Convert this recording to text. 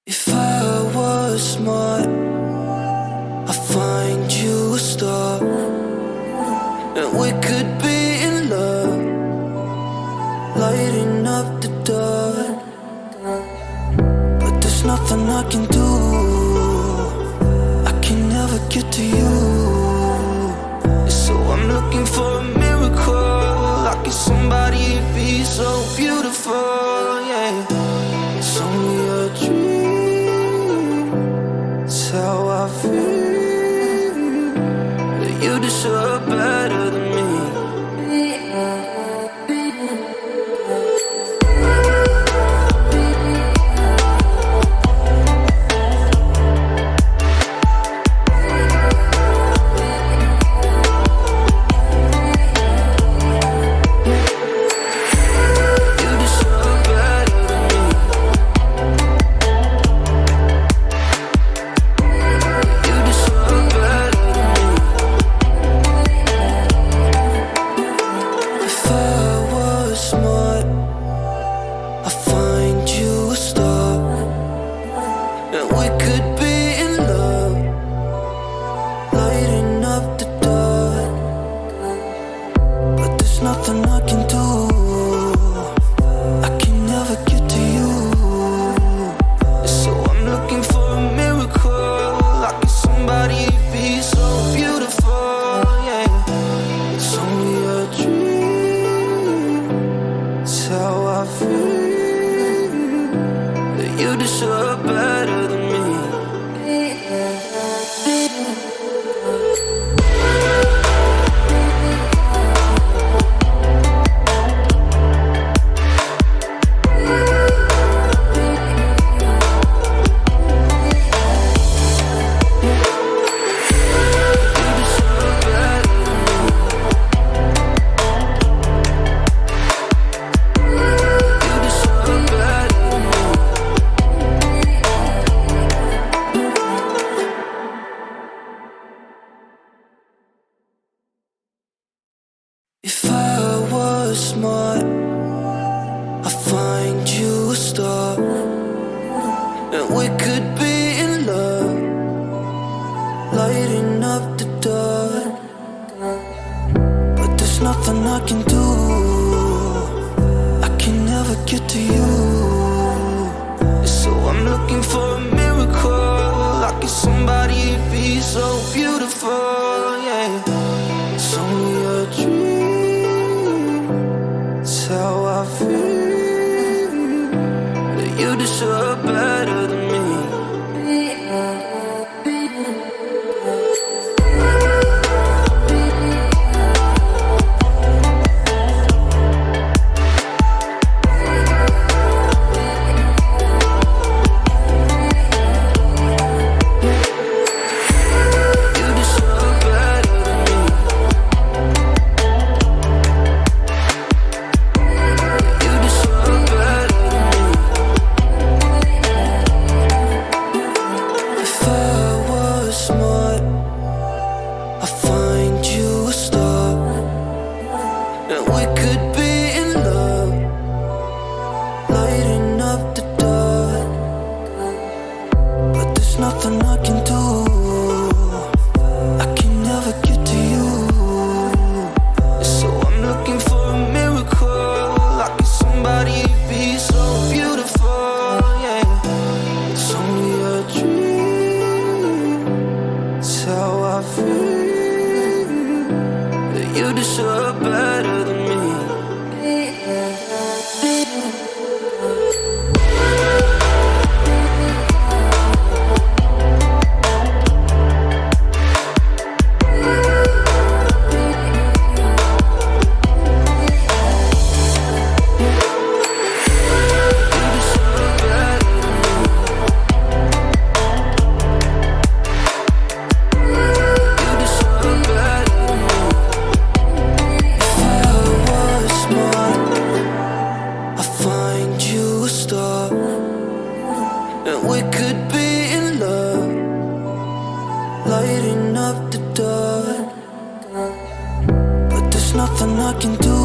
If I was smart, I'd find you a star, and we could be in love, lighting up the dark. But there's nothing I can do, I can never get to you. So I'm looking for a miracle, like if somebody be so beautiful, yeah. It's only a dream, it's how I feel, that you deserve better than me. Nothing I can do, I can never get to you. So I'm looking for a miracle, like if somebody be so beautiful, yeah. It's only a dream, it's how I feel, that you deserve better than me. If I was smart, I'd find you a star, and we could be in love, lighting up the dark. But there's nothing I can do, I can never get to you. So I'm looking for a miracle, like if somebody be so beautiful, yeah. It's only a dream, it's how I feel, that you deserve better than me. We could be in love, lighting up the dark. But there's nothing I can do, I can never get to you. So I'm looking for a miracle, like if somebody be so beautiful, yeah. It's only a dream, it's how I feel, that you deserve better than me. And we could be in love, lighting up the dark. But there's nothing I can do,